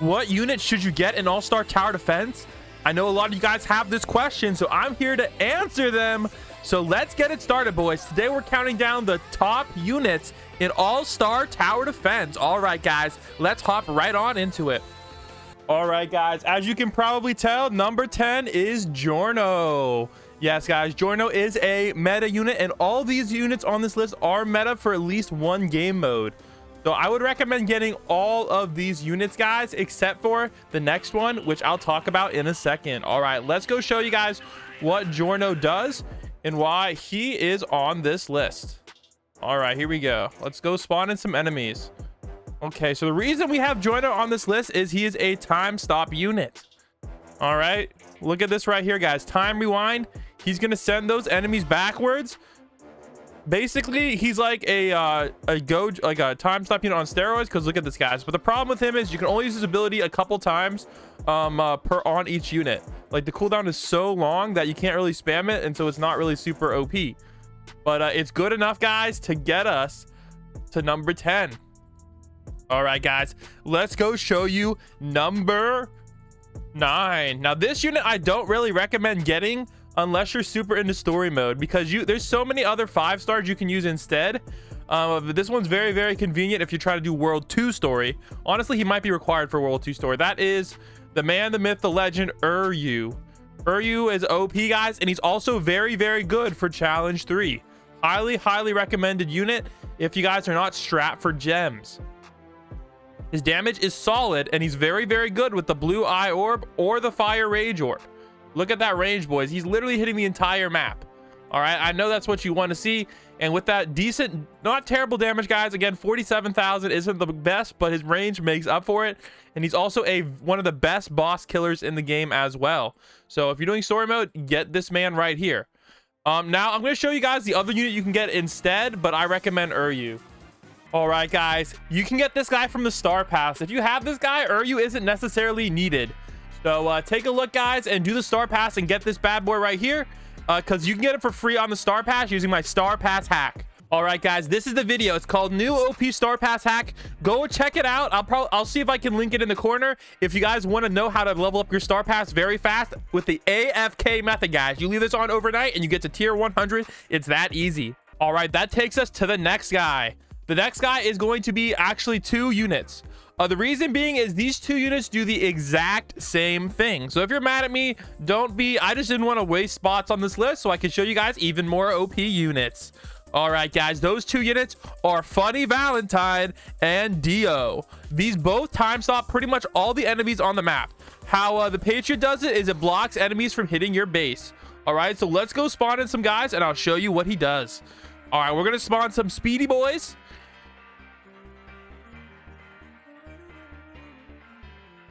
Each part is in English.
What unit should you get in All-Star Tower Defense? I know a lot of you guys have this question, so I'm here to answer them. So let's get it started, boys. Today we're counting down the top units in All-Star Tower Defense. All right, guys, let's hop right on into it. All right, guys, as you can probably tell, number 10 is Zorro. Yes, guys, Zorro is a meta unit, and all these units on this list are meta for at least one game mode. So I would recommend getting all of these units, guys, except for the next one, which I'll talk about in a second. All right, let's go show you guys what Zorro does and why he is on this list. All right, here we go. Let's go spawn in some enemies. Okay, so the reason we have Zorro on this list is he is a time stop unit. All right, look at this right here, guys. Time rewind. He's gonna send those enemies backwards. Basically, he's like a Gojo, like a time stop unit on steroids. Because look at this, guys. But the problem with him is you can only use his ability a couple times on each unit. Like the cooldown is so long that you can't really spam it, and so it's not really super OP. But it's good enough, guys, to get us to number 10. All right, guys, let's go show you number 9. Now, this unit I don't really recommend getting unless you're super into story mode, because there's so many other 5 stars you can use instead. But this one's very, very convenient if you try to do World 2 story. Honestly, he might be required for World 2 story. That is the man, the myth, the legend, Ryuk. Ryuk is OP, guys, and he's also very, very good for Challenge 3. Highly, highly recommended unit if you guys are not strapped for gems. His damage is solid, and he's very, very good with the blue eye orb or the fire rage orb. Look at that range, boys. He's literally hitting the entire map. All right, I know that's what you want to see. And with that decent, not terrible damage, guys. Again, 47,000 isn't the best, but his range makes up for it. And he's also one of the best boss killers in the game as well. So if you're doing story mode, get this man right here. Now I'm going to show you guys the other unit you can get instead, but I recommend Ryuk. All right, guys, you can get this guy from the Star Pass. If you have this guy, Ryuk isn't necessarily needed. So take a look, guys, and do the Star Pass and get this bad boy right here, because you can get it for free on the Star Pass using my Star Pass hack. All right, guys, this is the video. It's called New OP Star Pass Hack. Go check it out. I'll see if I can link it in the corner. If you guys want to know how to level up your Star Pass very fast with the AFK method, guys, you leave this on overnight and you get to tier 100. It's that easy. All right, that takes us to the next guy. The next guy is going to be actually 2 units. The reason being is these 2 units do the exact same thing. So if you're mad at me, don't be. I just didn't want to waste spots on this list so I can show you guys even more OP units. All right, guys, those 2 units are Funny Valentine and Dio. These both time stop pretty much all the enemies on the map. How the Patriot does it is it blocks enemies from hitting your base. All right, so let's go spawn in some guys and I'll show you what he does. All right, we're going to spawn some speedy boys.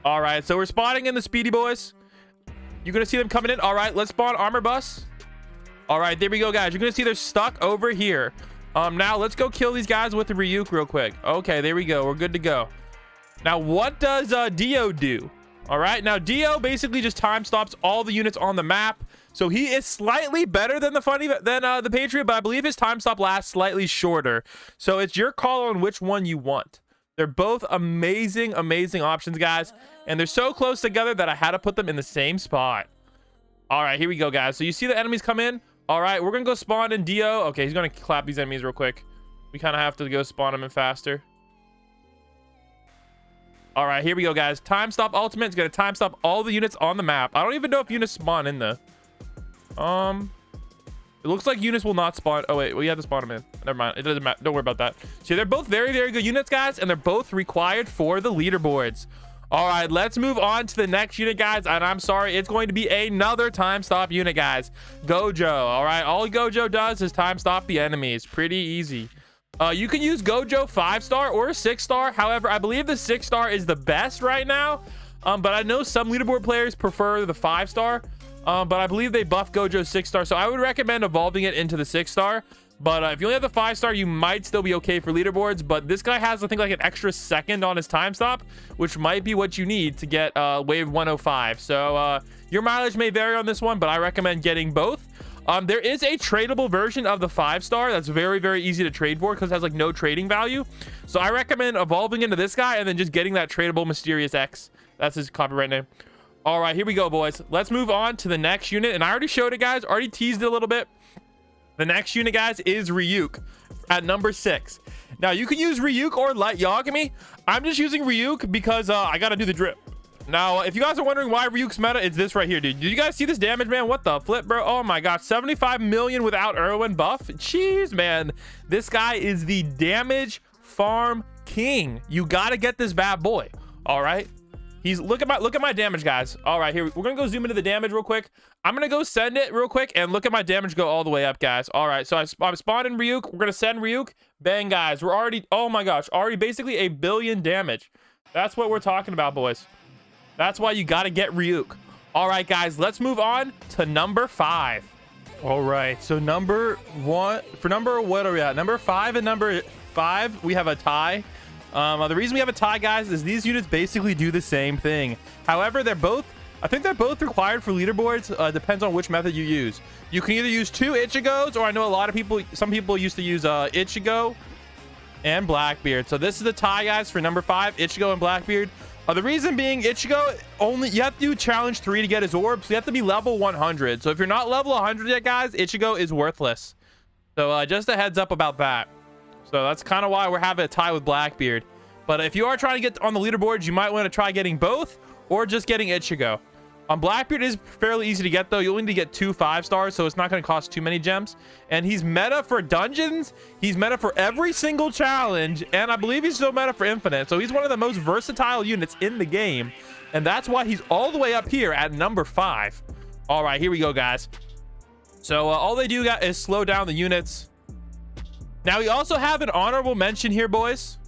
All right, so we're spawning in the speedy boys. You're gonna see them coming in. All right, let's spawn armor bus. All right, there we go, guys. You're gonna see they're stuck over here. Now let's go kill these guys with the Ryuk real quick. Okay, there we go. We're good to go. Now, what does Dio do? All right, now Dio basically just time stops all the units on the map. So he is slightly better than the Patriot, but I believe his time stop lasts slightly shorter. So it's your call on which one you want. They're both amazing, amazing options, guys. And they're so close together that I had to put them in the same spot. All right, here we go, guys. So you see the enemies come in. All right, we're going to go spawn in Dio. Okay, he's going to clap these enemies real quick. We kind of have to go spawn them in faster. All right, here we go, guys. Time stop ultimate is going to time stop all the units on the map. I don't even know if units spawn in though. It looks like units will not spawn. Oh, wait, we have to spawn them in. Never mind. It doesn't matter. Don't worry about that. See, they're both very, very good units, guys, and they're both required for the leaderboards. All right, let's move on to the next unit, guys. And I'm sorry, it's going to be another time stop unit, guys. Gojo. All right, all Gojo does is time stop the enemies. Pretty easy. You can use Gojo 5-star or 6-star. However, I believe the 6-star is the best right now. But I know some leaderboard players prefer the 5-star. But I believe they buffed Gojo 6-star, so I would recommend evolving it into the 6-star. But if you only have the 5-star, you might still be okay for leaderboards. But this guy has, I think, like an extra second on his time stop, which might be what you need to get wave 105. So your mileage may vary on this one, but I recommend getting both. There is a tradable version of the 5-star that's very, very easy to trade for because it has like no trading value. So I recommend evolving into this guy and then just getting that tradable Mysterious X. That's his copyright name. All right, here we go, boys. Let's move on to the next unit. And I already showed it, guys. Already teased it a little bit. The next unit, guys, is Ryuk at number 6. Now, you can use Ryuk or Light Yagami. I'm just using Ryuk because I got to do the drip. Now, if you guys are wondering why Ryuk's meta, it's this right here, dude. Did you guys see this damage, man? What the flip, bro? Oh my god, 75 million without Irwin buff. Jeez, man. This guy is the damage farm king. You got to get this bad boy. All right. Look at my damage, guys. All right, here we're gonna go zoom into the damage real quick. I'm gonna go send it real quick and look at my damage go all the way up, guys. All right, so I'm spawning Ryuk. We're gonna send Ryuk. Bang, guys. We're already, oh my gosh, already basically 1 billion damage. That's what we're talking about, boys. That's why you got to get Ryuk. All right, guys, let's move on to number 5. All right, so number 1 for number, what are we at? Number 5 and number 5, we have a tie. The reason we have a tie, guys, is these units basically do the same thing. However, I think they're both required for leaderboards. Depends on which method you use. You can either use 2 Ichigos, or I know some people used to use Ichigo and Blackbeard. So this is the tie, guys, for number 5, Ichigo and Blackbeard. The reason being, Ichigo, you have to do challenge 3 to get his orb, so you have to be level 100. So if you're not level 100 yet, guys, Ichigo is worthless. So just a heads up about that. So that's kind of why we're having a tie with Blackbeard. But if you are trying to get on the leaderboards, you might want to try getting both or just getting Ichigo. Blackbeard is fairly easy to get, though. You only need to get 2 5-stars, so it's not going to cost too many gems. And he's meta for dungeons. He's meta for every single challenge. And I believe he's still meta for infinite. So he's one of the most versatile units in the game. And that's why he's all the way up here at number 5. All right, here we go, guys. So all they do is slow down the units. Now, we also have an honorable mention here, boys.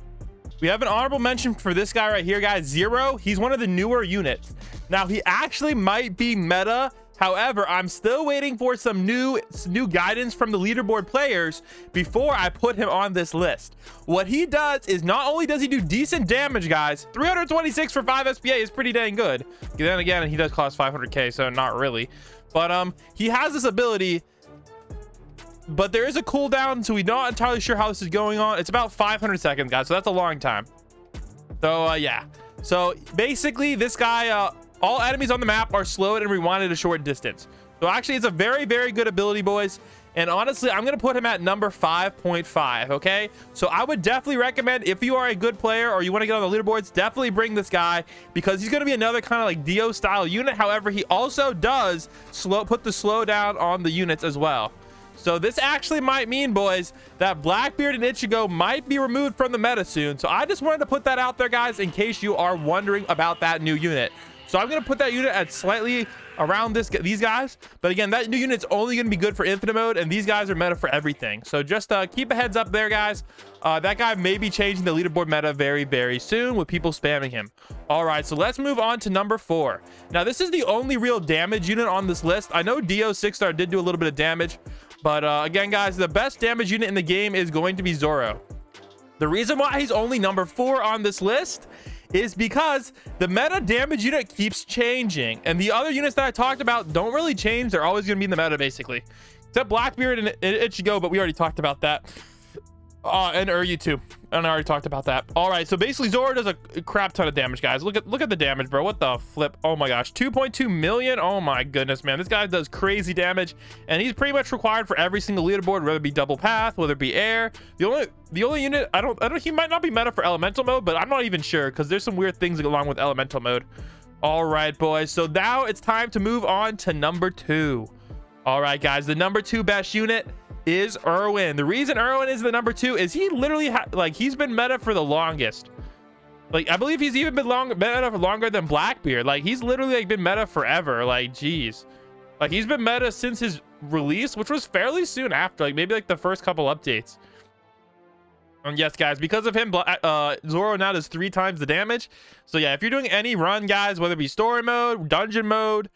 We have an honorable mention for this guy right here, guys. Zero. He's one of the newer units. Now, he actually might be meta. However, I'm still waiting for some new guidance from the leaderboard players before I put him on this list. What he does is not only does he do decent damage, guys, 326 for 5 SPA is pretty dang good. Then again, he does cost 500k, so not really. But he has this ability, but there is a cooldown, so we're not entirely sure how this is going on. It's about 500 seconds, guys, so that's a long time. So yeah, so basically this guy, all enemies on the map are slowed and rewinded a short distance. So actually, it's a very, very good ability, boys. And honestly, I'm going to put him at number 5.5, okay? So I would definitely recommend, if you are a good player or you want to get on the leaderboards, definitely bring this guy because he's going to be another kind of like Dio style unit. However, he also does put the slowdown on the units as well. So this actually might mean, boys, that Blackbeard and Ichigo might be removed from the meta soon. So I just wanted to put that out there, guys, in case you are wondering about that new unit. So I'm going to put that unit at slightly around these guys. But again, that new unit's only going to be good for infinite mode, and these guys are meta for everything. So just keep a heads up there, guys. That guy may be changing the leaderboard meta very, very soon with people spamming him. All right, so let's move on to number 4. Now, this is the only real damage unit on this list. I know Dio 6-star did do a little bit of damage. But again, guys, the best damage unit in the game is going to be Zorro. The reason why he's only number 4 on this list is because the meta damage unit keeps changing, and the other units that I talked about don't really change. They're always going to be in the meta, basically, except Blackbeard and Ichigo, but we already talked about that. And Uryu too, and I already talked about that. All right, so basically Zorro does a crap ton of damage, guys. Look at the damage, bro. What the flip? Oh my gosh, 2.2 million. Oh my goodness, man, this guy does crazy damage, and he's pretty much required for every single leaderboard, whether it be double path, whether it be air. The only unit I don't he might not be meta for elemental mode, but I'm not even sure because there's some weird things along with elemental mode. All right, boys, so now it's time to move on to number 2. All right, guys, the number 2 best unit is Irwin. The reason Irwin is the number 2 is he literally he's been meta for the longest. Like, I believe he's even been meta for longer than Blackbeard. Like, he's literally been meta forever. Like, geez, like he's been meta since his release, which was fairly soon after, like maybe like the first couple updates. And yes, guys, because of him, Zorro now does 3 times the damage. So yeah, if you're doing any run, guys, whether it be story mode, dungeon mode,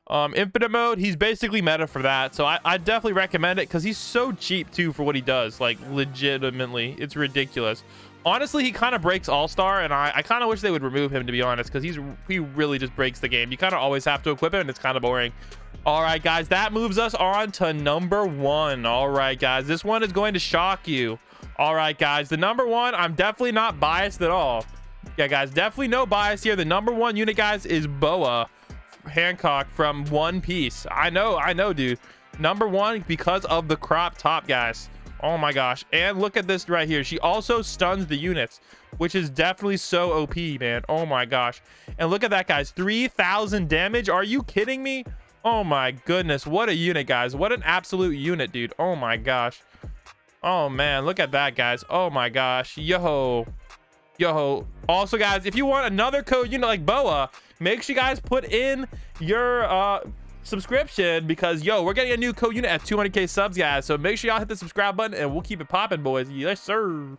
infinite mode, he's basically meta for that. So I definitely recommend it because he's so cheap too for what he does. Like, legitimately, it's ridiculous. Honestly, he kind of breaks all-star, and I kind of wish they would remove him, to be honest, because he really just breaks the game. You kind of always have to equip him, and it's kind of boring. All right, guys, that moves us on to number 1. All right, guys, this one is going to shock you. All right, guys, the number 1, I'm definitely not biased at all. Yeah, guys, definitely no bias here. The number 1 unit, guys, is Boa Hancock from One Piece. I know, dude. Number 1 because of the crop top, guys. Oh my gosh. And look at this right here. She also stuns the units, which is definitely so OP, man. Oh my gosh. And look at that, guys. 3,000 damage. Are you kidding me? Oh my goodness. What a unit, guys. What an absolute unit, dude. Oh my gosh. Oh man, look at that, guys. Oh my gosh. Yo. Also, guys, if you want another code unit like Boa, make sure you guys put in your subscription, because we're getting a new code unit at 200k subs, guys. So make sure y'all hit the subscribe button and we'll keep it popping, boys. Yes, sir.